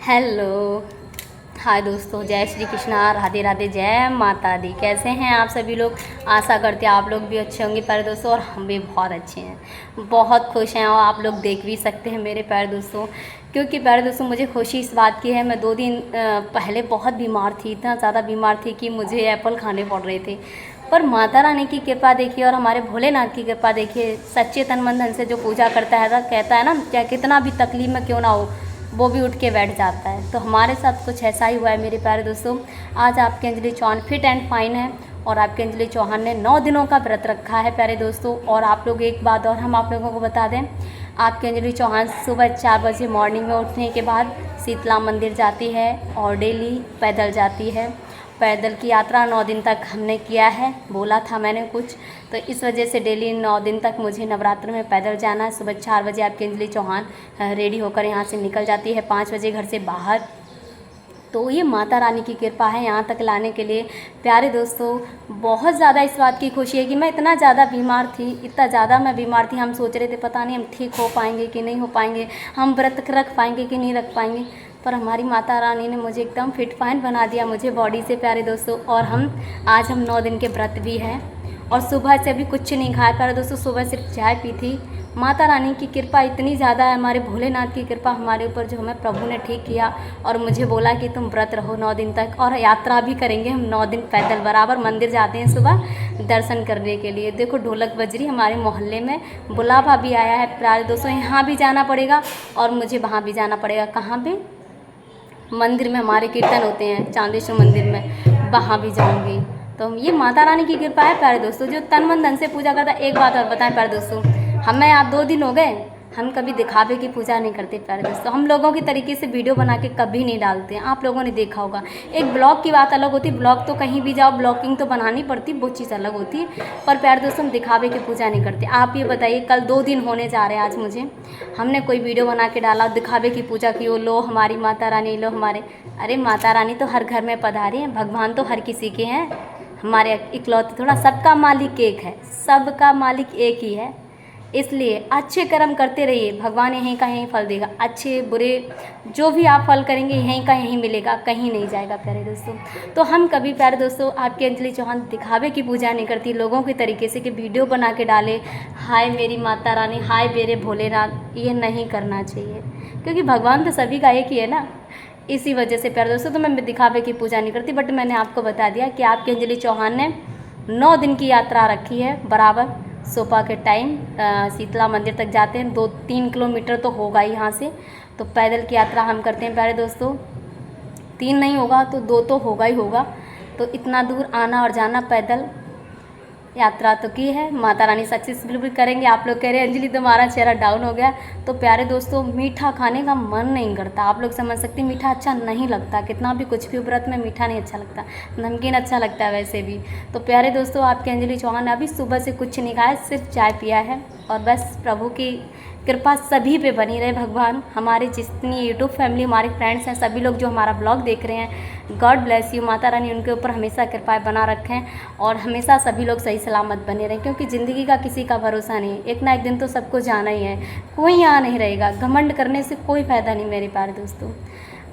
Hello. हाय दोस्तों, जय श्री कृष्णा, राधे राधे, जय माता दी। कैसे हैं आप सभी लोग? आशा करते हैं आप लोग भी अच्छे होंगे प्यारे दोस्तों, और हम भी बहुत अच्छे हैं, बहुत खुश हैं। और आप लोग देख भी सकते हैं मेरे प्यारे दोस्तों, क्योंकि प्यारे दोस्तों मुझे खुशी इस बात की है, मैं 2 दिन पहले बहुत बीमार थी, इतना ज़्यादा बीमार थी कि मुझे एप्पल खाने पड़ रहे थे। पर माता रानी की कृपा देखिए और हमारे भोलेनाथ की कृपा देखिए, सच्चे तन मन धन से जो पूजा करता है ना, कहता है ना, चाहे कितना भी तकलीफ में क्यों ना हो, वो भी उठ के बैठ जाता है। तो हमारे साथ कुछ ऐसा ही हुआ है मेरे प्यारे दोस्तों। आज आपकी Anjali Chauhan fit and fine है, और आपकी अंजलि चौहान ने 9 दिनों का व्रत रखा है प्यारे दोस्तों। और आप लोग एक बात और हम आप लोगों को बता दें, आपकी अंजलि चौहान सुबह 4 बजे मॉर्निंग में उठने के बाद शीतला मंदिर जाती है और डेली पैदल जाती है। पैदल की यात्रा 9 दिन तक हमने किया है, बोला था मैंने कुछ, तो इस वजह से डेली 9 दिन तक मुझे नवरात्र में पैदल जाना है। सुबह 4 बजे आपकी अंजलि चौहान रेडी होकर यहाँ से निकल जाती है, 5 बजे घर से बाहर। तो ये माता रानी की कृपा है यहाँ तक लाने के लिए। प्यारे दोस्तों, बहुत ज़्यादा इस बात की खुशी है कि मैं इतना ज़्यादा बीमार थी, इतना ज़्यादा मैं बीमार थी, हम सोच रहे थे पता नहीं हम ठीक हो पाएंगे कि नहीं हो पाएंगे, हम व्रत रख पाएंगे कि नहीं रख पाएंगे। पर हमारी माता रानी ने मुझे एकदम फिट फाइन बना दिया, मुझे बॉडी से प्यारे दोस्तों। और आज हम 9 दिन के व्रत भी हैं, और सुबह से अभी कुछ नहीं खाया प्यारे दोस्तों, सुबह सिर्फ चाय पी थी। माता रानी की कृपा इतनी ज़्यादा है, हमारे भोलेनाथ की कृपा हमारे ऊपर, जो हमें प्रभु ने ठीक किया और मुझे बोला कि तुम व्रत रहो 9 दिन तक, और यात्रा भी करेंगे हम 9 दिन पैदल, बराबर मंदिर जाते हैं सुबह दर्शन करने के लिए। देखो ढोलक बज रही, हमारे मोहल्ले में बुलावा भी आया है प्यारे दोस्तों, यहाँ भी जाना पड़ेगा और मुझे वहाँ भी जाना पड़ेगा। कहाँ पे? मंदिर में हमारे कीर्तन होते हैं, चांदेश्वर मंदिर में, वहाँ भी जाऊँगी। तो ये माता रानी की कृपा है प्यारे दोस्तों, जो तन मन धन से पूजा करता है। एक बात और बताएं प्यारे दोस्तों, हमें आज 2 दिन हो गए, हम कभी दिखावे की पूजा नहीं करते प्यारे दोस्तों। हम लोगों की तरीके से वीडियो बना के कभी नहीं डालते हैं, आप लोगों ने देखा होगा। एक ब्लॉग की बात अलग होती है, ब्लॉग तो कहीं भी जाओ ब्लॉगिंग तो बनानी पड़ती, वो चीज़ अलग होती है। पर प्यारे दोस्तों, हम दिखावे की पूजा नहीं करते। आप ये बताइए, कल 2 दिन होने जा रहे हैं आज मुझे, हमने कोई वीडियो बना के डाला दिखावे की पूजा की, वो लो हमारी माता रानी, लो हमारे, अरे माता रानी तो हर घर में पधारी हैं, भगवान तो हर किसी के हैं, हमारे इकलौते थोड़ा, सबका मालिक एक है, सबका मालिक एक ही है। इसलिए अच्छे कर्म करते रहिए, भगवान यहीं का यहीं फल देगा। अच्छे बुरे जो भी आप फल करेंगे यहीं का यहीं मिलेगा, कहीं नहीं जाएगा प्यारे दोस्तों। तो हम कभी प्यारे दोस्तों आपकी अंजलि चौहान दिखावे की पूजा नहीं करती, लोगों के तरीके से कि वीडियो बना के डाले, हाय मेरी माता रानी, हाय मेरे भोलेनाथ, ये नहीं करना चाहिए, क्योंकि भगवान तो सभी का एक ही है ना। इसी वजह से प्यारे दोस्तों तो मैं दिखावे की पूजा नहीं करती। बट मैंने आपको बता दिया कि आपकी अंजलि चौहान ने 9 दिन की यात्रा रखी है, बराबर सुबह के टाइम शीतला मंदिर तक जाते हैं, 2-3 किलोमीटर तो होगा ही यहाँ से। तो पैदल की यात्रा हम करते हैं प्यारे दोस्तों, 3 नहीं होगा तो 2 तो होगा ही होगा। तो इतना दूर आना और जाना पैदल यात्रा तो की है, माता रानी सक्सेसफुल भी करेंगे। आप लोग कह रहे हैं अंजलि तुम्हारा चेहरा डाउन हो गया, तो प्यारे दोस्तों मीठा खाने का मन नहीं करता, आप लोग समझ सकते हैं, मीठा अच्छा नहीं लगता, कितना भी कुछ भी व्रत में मीठा नहीं अच्छा लगता, नमकीन अच्छा लगता है वैसे भी। तो प्यारे दोस्तों आपके अंजलि चौहान ने अभी सुबह से कुछ नहीं खाया, सिर्फ चाय पिया है, और बस प्रभु की कृपा सभी पे बनी रहे भगवान। हमारे जितनी यूट्यूब फैमिली, हमारे फ्रेंड्स हैं, सभी लोग जो हमारा ब्लॉग देख रहे हैं, God bless you, Mata Rani उनके ऊपर हमेशा कृपाएं बना रखें, और हमेशा सभी लोग सही सलामत बने रहें, क्योंकि ज़िंदगी का किसी का भरोसा नहीं, एक ना एक दिन तो सबको जाना ही है, कोई यहाँ नहीं रहेगा। घमंड करने से कोई फ़ायदा नहीं मेरे प्यारे दोस्तों।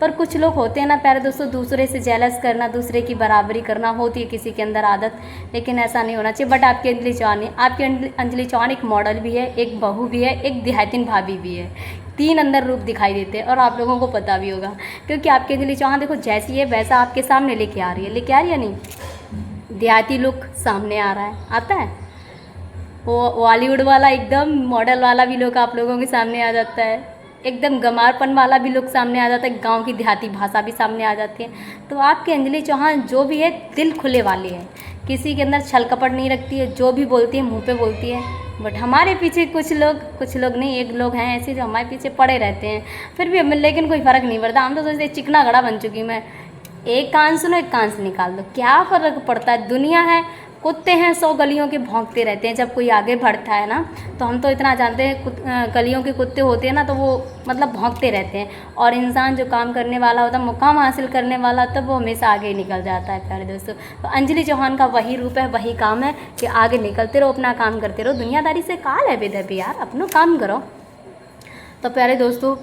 पर कुछ लोग होते हैं ना प्यारे दोस्तों, दूसरे से जेलस करना, दूसरे की बराबरी करना, होती है किसी के अंदर आदत, लेकिन ऐसा नहीं होना चाहिए। बट आपकी अंजलि चौहान है, आपकी अंजलि चौहान एक मॉडल भी है, एक बहू भी है, एक देहातिन भाभी भी है, 3 अंदर रूप दिखाई देते हैं, और आप लोगों को पता भी होगा, क्योंकि आपकी अंजलि चौहान देखो जैसी है वैसा आपके सामने लेके आ रही है, लेके आ रही है नहीं, देहाती लुक सामने आ रहा है, आता है वो बॉलीवुड वाला एकदम मॉडल वाला भी लुक आप लोगों के सामने आ जाता है, एकदम गंवारपन वाला भी लुक सामने आ जाता है, गांव की देहाती भाषा भी सामने आ जाती है। तो आपकी अंजलि चौहान जो भी है दिल खुले वाली है, किसी के अंदर छल कपट नहीं रखती है, जो भी बोलती है मुंह पे बोलती है। बट हमारे पीछे कुछ लोग नहीं, एक लोग हैं ऐसे जो हमारे पीछे पड़े रहते हैं, फिर भी लेकिन कोई फ़र्क नहीं पड़ता। हम तो सोचते चिकना घड़ा बन चुकी मैं, एक कान सुनो एक कान से निकाल दो, क्या फ़र्क पड़ता है, दुनिया है, कुत्ते हैं 100 गलियों के भौंकते रहते हैं, जब कोई आगे बढ़ता है ना, तो हम तो इतना जानते हैं, गलियों के कुत्ते होते हैं ना, तो वो मतलब भौंकते रहते हैं, और इंसान जो काम करने वाला होता है, मुकाम हासिल करने वाला, तब वो हमेशा आगे निकल जाता है प्यारे दोस्तों। तो अंजलि चौहान का वही रूप है, वही काम है कि आगे निकलते रहो, अपना काम करते रहो, दुनियादारी से काल है बेदबी यार, अपना काम करो। तो प्यारे दोस्तों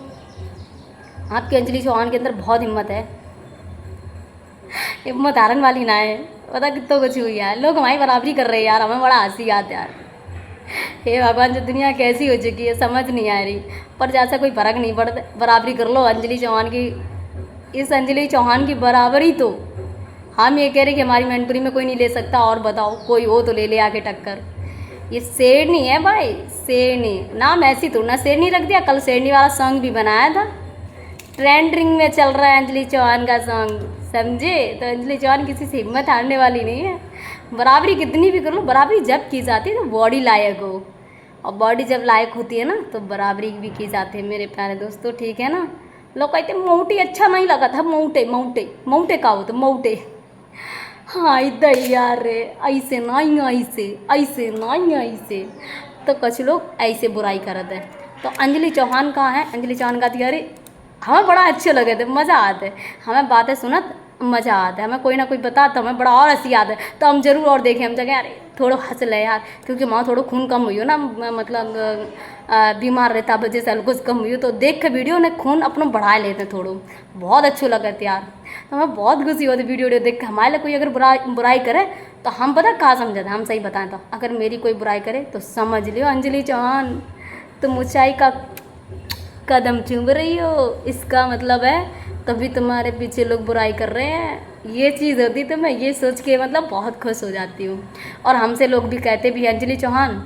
आपकी अंजलि चौहान के अंदर बहुत हिम्मत है, हिम्मत हारन वाली ना है। पता कितना कुछ हुई यार, लोग हमारी बराबरी कर रहे हैं यार, हमें बड़ा हंसी आता है यार। हे भगवान, जो दुनिया कैसी हो चुकी है समझ नहीं आ रही। पर जैसा कोई फ़र्क नहीं पड़ता, बराबरी कर लो अंजलि चौहान की। इस अंजलि चौहान की बराबरी तो हम ये कह रहे कि हमारी मैनपुरी में कोई नहीं ले सकता, और बताओ कोई हो तो ले ले आके टक्कर। ये शेरनी है भाई, शेरनी नाम ऐसी थोड़ा ना शेरनी रख दिया। कल शेरनी वाला सॉन्ग भी बनाया था, ट्रेंडिंग में चल रहा है अंजलि चौहान का सॉन्ग, समझे। तो अंजलि चौहान किसी से हिम्मत हारने वाली नहीं है। बराबरी कितनी भी कर लो, बराबरी जब की जाती है तो बॉडी लायक हो, और बॉडी जब लायक होती है ना तो बराबरी भी की जाती है मेरे प्यारे दोस्तों, ठीक है ना। लोग कहते मऊटी अच्छा नहीं लगा था, मऊटे मऊटे मऊटे का हो तो मऊटे। हाँ इधर यार रे, ऐसे नहीं ऐसे नहीं ऐसे, तो कुछ लोग ऐसे बुराई करते हैं। तो अंजलि चौहान कहाँ है, अंजलि चौहान का अरे हमें बड़ा अच्छे लगे थे, मज़ा आते, हमें बातें सुनत मज़ा आता है, हमें कोई ना कोई बताता तो हमें बड़ा और हंसी आता है, तो हम जरूर और देखें, हम जगह अरे थोड़ा हंस ले यार, क्योंकि वहाँ थोड़ा खून कम हुई हो ना, मतलब बीमार रहता वजह से कुछ कम हुई हो, तो देख के वीडियो ने खून अपना बढ़ा लेते थोड़ा, बहुत अच्छे लगे थे यार। तो हमें बहुत खुशी होती वीडियो देख के। हमारे लिए कोई अगर बुराई करे तो हम पता कहाँ समझाते, हम सही बताएं तो अगर मेरी कोई बुराई करे तो समझ लियो अंजलि चौहान तुम ऊंचाई का कदम चूम रही हो, इसका मतलब है तभी तुम्हारे पीछे लोग बुराई कर रहे हैं। ये चीज़ होती तो मैं ये सोच के मतलब बहुत खुश हो जाती हूँ। और हमसे लोग भी कहते भी अंजलि चौहान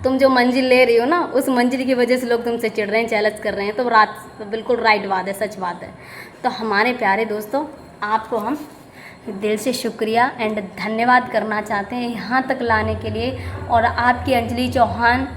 तुम जो मंजिल ले रही हो ना, उस मंजिल की वजह से लोग तुमसे चिढ़ रहे हैं, चैलेंज कर रहे हैं, तो बिल्कुल राइट बात है, सच बात है। तो हमारे प्यारे दोस्तों, आपको हम दिल से शुक्रिया एंड धन्यवाद करना चाहते हैं यहाँ तक लाने के लिए। और आपकी अंजलि चौहान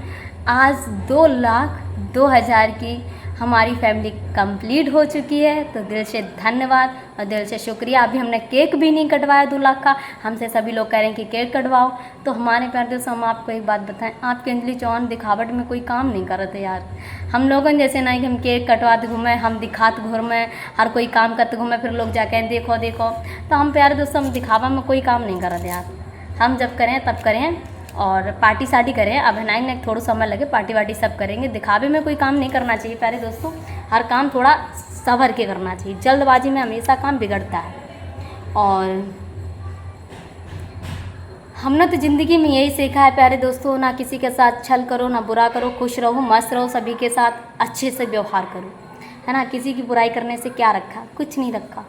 आज 2,02,000 की हमारी फैमिली कंप्लीट हो चुकी है, तो दिल से धन्यवाद और दिल से शुक्रिया। अभी हमने केक भी नहीं कटवाया 2 लाख का, हमसे सभी लोग कह रहे हैं कि केक कटवाओ। तो हमारे प्यारे दोस्तों, हम आपको एक बात बताएं, आपकी अंजलि चौहान दिखावट में कोई काम नहीं कर रहे थे यार। हम लोगों जैसे नहीं कि हम केक कटवाते घूमें, हम दिखाते घूमें, हर कोई काम करते घूमें, फिर लोग जाके देखो देखो। तो हम प्यारे दोस्तों, हम दिखावा में कोई काम नहीं कर रहे थे यार। हम जब करें तब करें, और पार्टी शादी करें, अब है ना थोड़ा समय लगे, पार्टी वार्टी सब करेंगे। दिखावे में कोई काम नहीं करना चाहिए प्यारे दोस्तों, हर काम थोड़ा संभर के करना चाहिए, जल्दबाजी में हमेशा काम बिगड़ता है। और हमने तो ज़िंदगी में यही सीखा है प्यारे दोस्तों, ना किसी के साथ छल करो, ना बुरा करो, खुश रहो, मस्त रहो, सभी के साथ अच्छे से व्यवहार करो, है ना। किसी की बुराई करने से क्या रखा, कुछ नहीं रखा।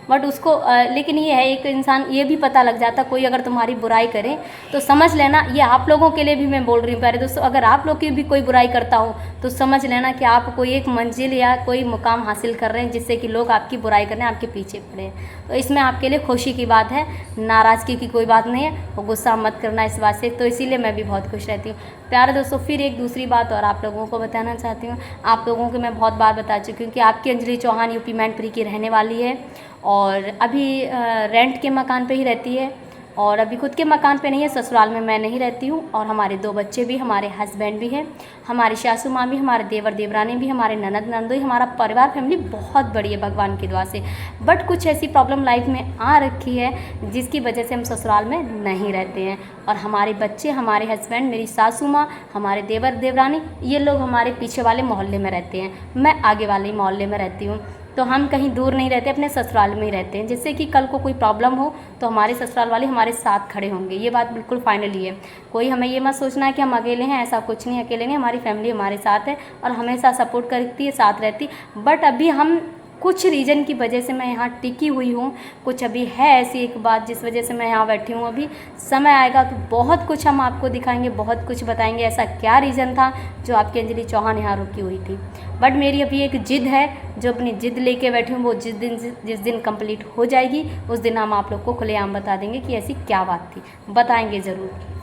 बट उसको लेकिन ये है, एक इंसान ये भी पता लग जाता, कोई अगर तुम्हारी बुराई करे तो समझ लेना, ये आप लोगों के लिए भी मैं बोल रही हूँ प्यारे दोस्तों, अगर आप लोग की भी कोई बुराई करता हो तो समझ लेना कि आप कोई एक मंजिल या कोई मुकाम हासिल कर रहे हैं, जिससे कि लोग आपकी बुराई करने आपके पीछे पड़े हैं। तो इसमें आपके लिए खुशी की बात है, नाराज़गी की कोई बात नहीं है, और गुस्सा मत करना इस बात से। तो इसीलिए मैं भी बहुत खुश रहती हूँ प्यारे दोस्तों। फिर एक दूसरी बात और आप लोगों को बताना चाहती हूँ, आप लोगों को मैं बहुत बार बता चुकी हूँ कि आपकी अंजलि चौहान यूपी मैनपुरी की रहने वाली है, और अभी रेंट के मकान पे ही रहती है, और अभी खुद के मकान पे नहीं है, ससुराल में मैं नहीं रहती हूँ। और हमारे 2 बच्चे भी, हमारे हस्बैंड भी हैं, हमारी सासू माँ भी, हमारे देवर देवरानी भी, हमारे ननद नंदोई, हमारा परिवार फैमिली बहुत बड़ी है भगवान की दुआ से। बट कुछ ऐसी प्रॉब्लम लाइफ में आ रखी है जिसकी वजह से हम ससुराल में नहीं रहते हैं। और हमारे बच्चे, हमारे हस्बैंड, मेरी सासू माँ, हमारे देवर देवरानी, ये लोग हमारे पीछे वाले मोहल्ले में रहते हैं, मैं आगे वाले मोहल्ले में रहती हूँ। तो हम कहीं दूर नहीं रहते, अपने ससुराल में ही रहते हैं, जिससे कि कल को कोई प्रॉब्लम हो तो हमारे ससुराल वाले हमारे साथ खड़े होंगे। ये बात बिल्कुल फाइनली है, कोई हमें ये मत सोचना है कि हम अकेले हैं, ऐसा कुछ नहीं, अकेले नहीं, हमारी फैमिली हमारे साथ है और हमेशा सपोर्ट करती है, साथ रहती। बट अभी हम कुछ रीज़न की वजह से मैं यहाँ टिकी हुई हूँ, कुछ अभी है ऐसी एक बात जिस वजह से मैं यहाँ बैठी हूँ। अभी समय आएगा तो बहुत कुछ हम आपको दिखाएंगे, बहुत कुछ बताएंगे, ऐसा क्या रीज़न था जो आपकी अंजलि चौहान यहाँ रुकी हुई थी। बट मेरी अभी एक जिद है, जो अपनी जिद लेके बैठी हूँ, वो जिस दिन कंप्लीट हो जाएगी उस दिन हम आप लोग को खुलेआम बता देंगे कि ऐसी क्या बात थी, बताएंगे ज़रूर।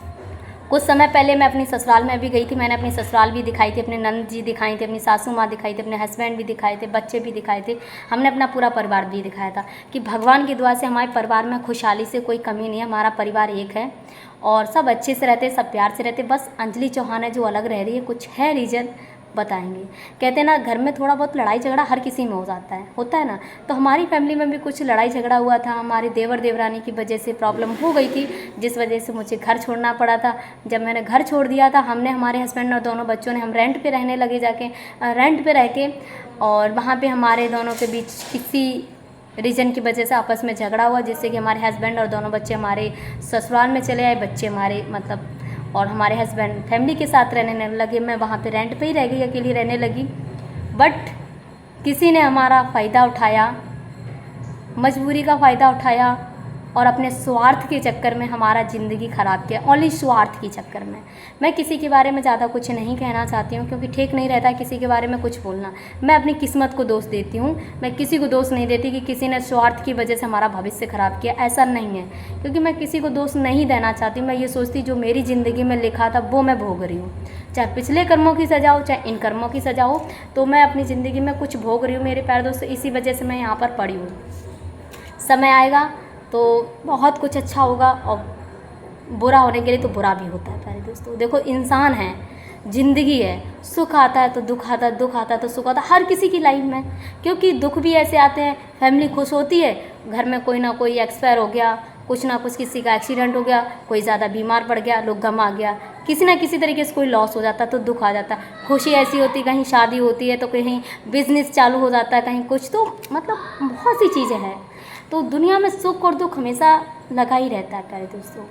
कुछ समय पहले मैं अपनी ससुराल में भी गई थी, मैंने अपनी ससुराल भी दिखाई थी, अपने नंद जी दिखाई थे, अपनी सासू माँ दिखाई थी, अपने हस्बैंड भी दिखाए थे, बच्चे भी दिखाए थे, हमने अपना पूरा परिवार भी दिखाया था कि भगवान की दुआ से हमारे परिवार में खुशहाली से कोई कमी नहीं है, हमारा परिवार एक है और सब अच्छे से रहते, सब प्यार से रहते। बस अंजलि चौहान है जो अलग रह रही है, कुछ है रीज़न, बताएंगे। कहते हैं ना, घर में थोड़ा बहुत लड़ाई झगड़ा हर किसी में हो जाता है, होता है ना। तो हमारी फैमिली में भी कुछ लड़ाई झगड़ा हुआ था, हमारे देवर देवरानी की वजह से प्रॉब्लम हो गई थी, जिस वजह से मुझे घर छोड़ना पड़ा था। जब मैंने घर छोड़ दिया था, हमने, हमारे हस्बैंड और दोनों बच्चों ने, हम रेंट पे रहने लगे, जाके रेंट पे रह के और वहाँ पे हमारे दोनों के बीच किसी रीज़न की वजह से आपस में झगड़ा हुआ, जिससे कि हमारे हस्बैंड और दोनों बच्चे हमारे ससुराल में चले आए। बच्चे हमारे मतलब और हमारे हस्बैंड फैमिली के साथ रहने लगे। मैं वहाँ पे रेंट पे ही रह गई, अकेली रहने लगी। बट किसी ने हमारा फ़ायदा उठाया, मजबूरी का फ़ायदा उठाया और अपने स्वार्थ के चक्कर में हमारा ज़िंदगी ख़राब किया। ओनली स्वार्थ के चक्कर में। मैं किसी के बारे में ज़्यादा कुछ नहीं कहना चाहती हूँ, क्योंकि ठीक नहीं रहता किसी के बारे में कुछ बोलना। मैं अपनी किस्मत को दोष देती हूँ, मैं किसी को दोष नहीं देती कि किसी ने स्वार्थ की वजह से हमारा भविष्य ख़राब किया। ऐसा नहीं है, क्योंकि मैं किसी को दोष नहीं देना चाहती। मैं ये सोचती जो मेरी ज़िंदगी में लिखा था वो मैं भोग रही हूँ, चाहे पिछले कर्मों की सज़ा हो चाहे इन कर्मों की सज़ा हो, तो मैं अपनी ज़िंदगी में कुछ भोग रही हूँ मेरे प्यारे दोस्तों। इसी वजह से मैं यहाँ पर पड़ी हूँ। समय आएगा तो बहुत कुछ अच्छा होगा, और बुरा होने के लिए तो बुरा भी होता है प्यारे दोस्तों। देखो, इंसान है, ज़िंदगी है, सुख आता है तो दुख आता है, दुख आता है तो सुख आता है, हर किसी की लाइफ में। क्योंकि दुख भी ऐसे आते हैं, फैमिली खुश होती है, घर में कोई ना कोई एक्सपायर हो गया, कुछ ना कुछ किसी का एक्सीडेंट हो गया, कोई ज़्यादा बीमार पड़ गया, लोग गम आ गया, किसी ना किसी तरीके से कोई लॉस हो जाता है तो दुख आ जाता है। खुशी ऐसी होती है, कहीं शादी होती है तो कहीं बिजनेस चालू हो जाता है, कहीं कुछ, तो मतलब बहुत सी चीज़ें हैं। तो दुनिया में सुख और दुख हमेशा लगा ही रहता है प्यारे दोस्तों।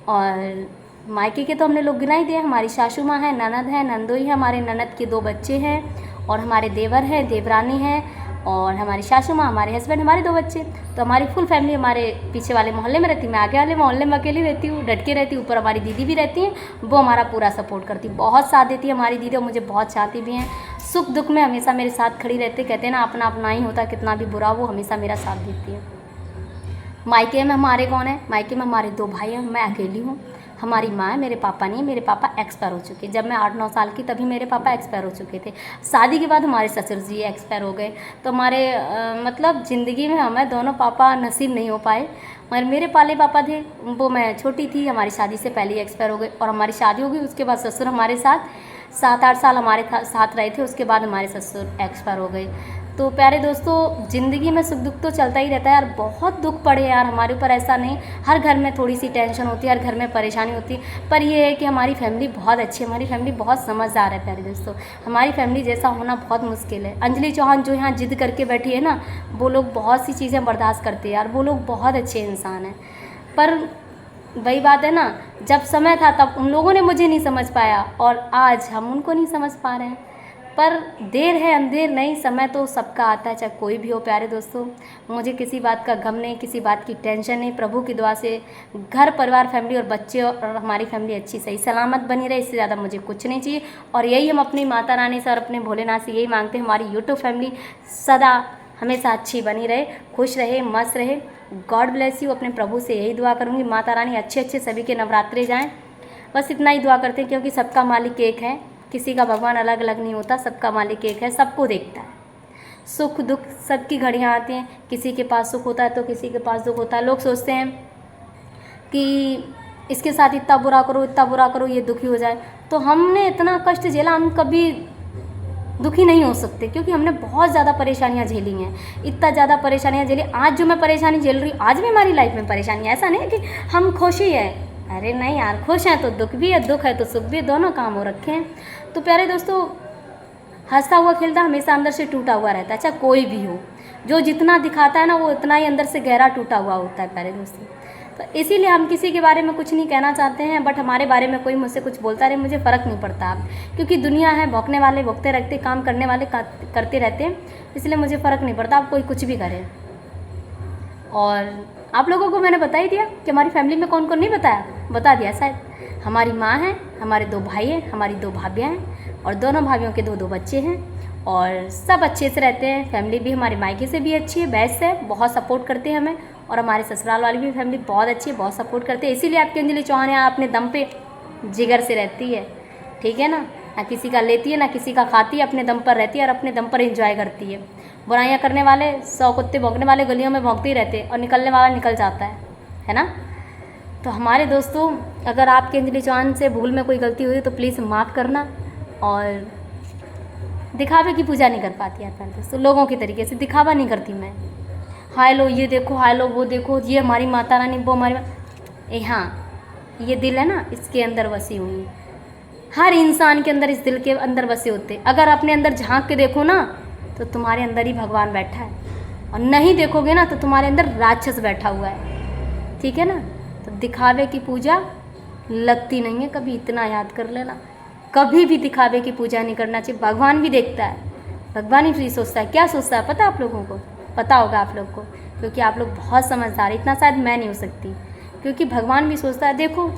और मायके के तो हमने लोग गिना ही दिए। हमारी सासू माँ है, ननद है, नंदोई है, हमारे ननद के 2 बच्चे हैं, और हमारे देवर हैं, देवरानी है, और हमारी सासू माँ, हमारे हस्बैंड, हमारे 2 बच्चे। तो हमारी फुल फैमिली हमारे पीछे वाले मोहल्ले में रहती है। मैं आगे वाले मोहल्ले में अकेली रहती हूँ, डट के रहती हूँ। ऊपर हमारी दीदी भी रहती हैं, वो हमारा पूरा सपोर्ट करती, बहुत साथ देती है हमारी दीदी, और मुझे बहुत चाहती भी हैं। सुख दुख में हमेशा मेरे साथ खड़ी रहती। कहते हैं ना, अपना अपना ही होता, कितना भी बुरा, वो हमेशा मेरा साथ देती है। मायके में हमारे कौन है? मायके में हमारे 2 भाई हैं, मैं अकेली हूँ। हमारी माँ है, मेरे पापा नहीं है। मेरे पापा एक्सपायर हो चुके। जब मैं 8-9 साल की तभी मेरे पापा एक्सपायर हो चुके थे। शादी के बाद हमारे ससुर जी एक्सपायर हो गए। तो हमारे मतलब ज़िंदगी में हमें दोनों पापा नसीब नहीं हो पाए। मगर मेरे पाले पापा थे, वो मैं छोटी थी, हमारी शादी से पहले ही एक्सपायर हो गए। और हमारी शादी हो गई, उसके बाद ससुर हमारे साथ 7-8 साल हमारे साथ रहे थे। उसके बाद हमारे ससुर एक्सपायर हो गए। तो प्यारे दोस्तों, ज़िंदगी में सुख दुख तो चलता ही रहता है यार। बहुत दुख पड़े यार हमारे ऊपर, ऐसा नहीं। हर घर में थोड़ी सी टेंशन होती है, हर घर में परेशानी होती है। पर ये है कि हमारी फैमिली बहुत अच्छी है, हमारी फैमिली बहुत समझदार है प्यारे दोस्तों। हमारी फैमिली जैसा होना बहुत मुश्किल है। अंजलि चौहान जो यहाँ जिद करके बैठी है ना, वो लोग बहुत सी चीज़ें बर्दाश्त करते हैं यार। वो लोग बहुत अच्छे इंसान हैं। पर वही बात है ना, जब समय था तब उन लोगों ने मुझे नहीं समझ पाया, और आज हम उनको नहीं समझ पा रहे हैं। पर देर है अंधेर नहीं, समय तो सबका आता है, चाहे कोई भी हो प्यारे दोस्तों। मुझे किसी बात का गम नहीं, किसी बात की टेंशन नहीं। प्रभु की दुआ से घर परिवार, फैमिली और बच्चे और हमारी फैमिली अच्छी सही सलामत बनी रहे, इससे ज़्यादा मुझे कुछ नहीं चाहिए। और यही हम अपनी माता रानी से और अपने भोलेनाथ से यही मांगते हैं, हमारी यूट्यूब फैमिली सदा हमेशा अच्छी बनी रहे, खुश रहे, मस्त रहे। God bless you. अपने प्रभु से यही दुआ करूँगी, माता रानी अच्छे अच्छे सभी के नवरात्रे जाएँ, बस इतना ही दुआ करते हैं। क्योंकि सबका मालिक एक है, किसी का भगवान अलग अलग नहीं होता, सबका मालिक एक है, सबको देखता है। सुख दुख सबकी घड़ियाँ आती हैं, किसी के पास सुख होता है तो किसी के पास दुख होता है। लोग सोचते हैं कि इसके साथ इतना बुरा करो, इतना बुरा करो, ये दुखी हो जाए। तो हमने इतना कष्ट झेला, हम कभी दुखी नहीं हो सकते, क्योंकि हमने बहुत ज़्यादा परेशानियाँ झेली हैं। इतना ज़्यादा परेशानियाँ झेली, आज जो मैं परेशानी झेल रही हूँ, आज भी हमारी लाइफ में परेशानी। ऐसा नहीं है कि हम खुश ही है, अरे नहीं यार, खुश हैं तो दुख भी है, दुख है तो सुख भी है, दोनों काम हो रखे हैं। तो प्यारे दोस्तों, हंसता हुआ खेलता हमेशा अंदर से टूटा हुआ रहता है, चाहे कोई भी हो। जो जितना दिखाता है ना, वो उतना ही अंदर से गहरा टूटा हुआ होता है प्यारे दोस्तों। तो इसीलिए हम किसी के बारे में कुछ नहीं कहना चाहते हैं, बट हमारे बारे में कोई मुझसे कुछ बोलता रहे, मुझे फ़र्क नहीं पड़ता अब, क्योंकि दुनिया है, भौंकने वाले भौंकते रहते, काम करने वाले करते रहते हैं, इसलिए मुझे फ़र्क नहीं पड़ता अब कोई कुछ भी करे। और आप लोगों को मैंने बता ही दिया कि हमारी फैमिली में कौन कौन, नहीं बताया, बता दिया शायद। हमारी माँ है, हमारे 2 भाई हैं, हमारी 2 भाभियाँ हैं, और दोनों भाभियों के 2-2 बच्चे हैं, और सब अच्छे से रहते हैं। फैमिली भी हमारे मायके से भी अच्छी है, बेस्ट है, बहुत सपोर्ट करते हैं हमें। और हमारे ससुराल वाली भी फैमिली बहुत अच्छी है, बहुत सपोर्ट करते हैं। इसीलिए आपकी अंजलि चौहान यहाँ अपने दम पे जिगर से रहती है, ठीक है ना। ना किसी का लेती है, ना किसी का खाती है, अपने दम पर रहती है और अपने दम पर एंजॉय करती है। बुराइयाँ करने वाले, 100 कुत्ते भौंकने वाले गलियों में भौंकते ही रहते हैं, और निकलने वाला निकल जाता है ना। तो हमारे दोस्तों, अगर आपके अंजलि चौहान से भूल में कोई गलती हुई तो प्लीज़ माफ़ करना। और दिखावे की पूजा नहीं कर पाती यार दोस्तों, लोगों के तरीके से दिखावा नहीं करती मैं। हाय लो ये देखो, हाय लो वो देखो, ये हमारी माता रानी, वो हमारी हाँ, ये दिल है ना, इसके अंदर बसी हुई है। हर इंसान के अंदर, इस दिल के अंदर बसे होते। अगर अपने अंदर झांक के देखो ना, तो तुम्हारे अंदर ही भगवान बैठा है, और नहीं देखोगे ना तो तुम्हारे अंदर राक्षस बैठा हुआ है। ठीक है ना। तो दिखावे की पूजा लगती नहीं है कभी, इतना याद कर लेना। कभी भी दिखावे की पूजा नहीं करना चाहिए। भगवान भी देखता है, भगवान ही सोचता है। क्या सोचता है पता आप लोगों को? पता होगा आप लोग को, क्योंकि आप लोग बहुत समझदार हैं। इतना शायद मैं नहीं हो सकती, क्योंकि भगवान भी सोचता है। देखो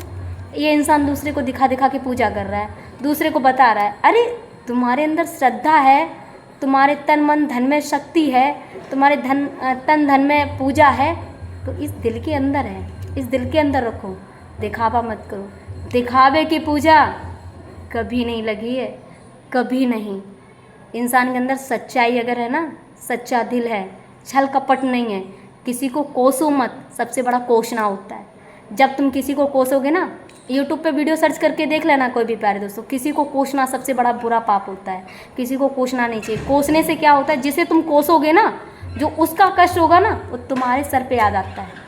ये इंसान दूसरे को दिखा दिखा के पूजा कर रहा है, दूसरे को बता रहा है। अरे तुम्हारे अंदर श्रद्धा है, तुम्हारे तन मन धन में शक्ति है, तुम्हारे तन धन में पूजा है, तो इस दिल के अंदर है, इस दिल के अंदर रखो। दिखावा मत करो। दिखावे की पूजा कभी नहीं लगी है, कभी नहीं। इंसान के अंदर सच्चाई अगर है ना, सच्चा दिल है, छल कपट नहीं है, किसी को कोसो मत। सबसे बड़ा कोसना होता है। जब तुम किसी को कोसोगे ना, यूट्यूब पे वीडियो सर्च करके देख लेना कोई भी प्यारे दोस्तों, किसी को कोसना सबसे बड़ा बुरा पाप होता है। किसी को कोसना नहीं चाहिए। कोसने से क्या होता है, जिसे तुम कोसोगे ना, जो उसका कष्ट होगा ना, वो तुम्हारे सर पे याद आता है।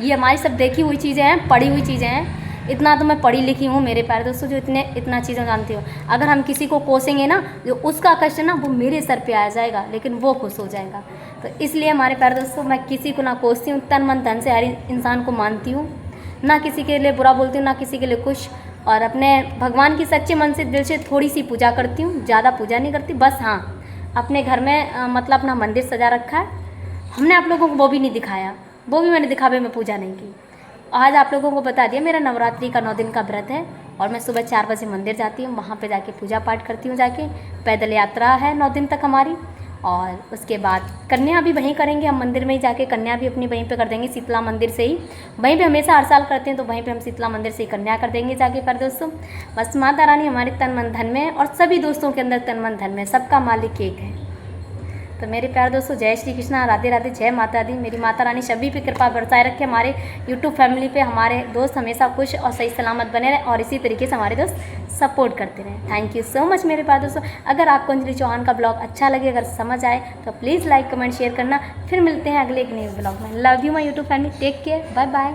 ये हमारी सब देखी हुई चीज़ें हैं, पढ़ी हुई चीज़ें हैं। इतना तो मैं पढ़ी लिखी हूँ मेरे प्यारे दोस्तों, जो इतना चीज़ें जानती हो। अगर हम किसी को कोसेंगे ना, जो उसका कष्ट है ना, वो मेरे सर पे आ जाएगा, लेकिन वो खुश हो जाएगा। तो इसलिए हमारे प्यारे दोस्तों, मैं किसी को ना कोसती हूँ, तन मन धन से हर इंसान को मानती हूँ, ना किसी के लिए बुरा बोलती हूँ, ना किसी के लिए कुछ। और अपने भगवान की सच्चे मन से दिल से थोड़ी सी पूजा करती हूँ, ज़्यादा पूजा नहीं करती। बस हाँ, अपने घर में मतलब अपना मंदिर सजा रखा है। हमने आप लोगों को वो भी नहीं दिखाया, वो भी मैंने दिखावे में पूजा नहीं की। आज आप लोगों को बता दिया, मेरा नवरात्रि का 9 दिन का व्रत है, और मैं सुबह 4 बजे मंदिर जाती हूँ, वहाँ पे जाके पूजा पाठ करती हूँ। जाके पैदल यात्रा है 9 दिन तक हमारी, और उसके बाद कन्या भी वहीं करेंगे हम, मंदिर में ही जाके कन्या भी अपनी वहीं पे कर देंगे, शीतला मंदिर से ही। वहीं पे हमेशा हर साल करते हैं, तो वहीं पे हम शीतला मंदिर से ही कन्या कर देंगे जाके पर दोस्तों। बस माता रानी हमारे तन मन धन में, और सभी दोस्तों के अंदर तन मन धन में, सबका मालिक एक है। तो मेरे प्यारे दोस्तों, जय श्री कृष्णा, राधे राधे, जय माता दी। मेरी माता रानी सभी पे कृपा बरसाए रखे। हमारे यूट्यूब फैमिली पे हमारे दोस्त हमेशा खुश और सही सलामत बने रहें, और इसी तरीके से हमारे दोस्त सपोर्ट करते रहें। थैंक यू सो मच मेरे प्यारे दोस्तों। अगर आपको अंजलि चौहान का ब्लॉग अच्छा लगे, अगर समझ आए, तो प्लीज़ लाइक कमेंट शेयर करना। फिर मिलते हैं अगले एक नए ब्लॉग में। Love you my YouTube family, take care, bye bye.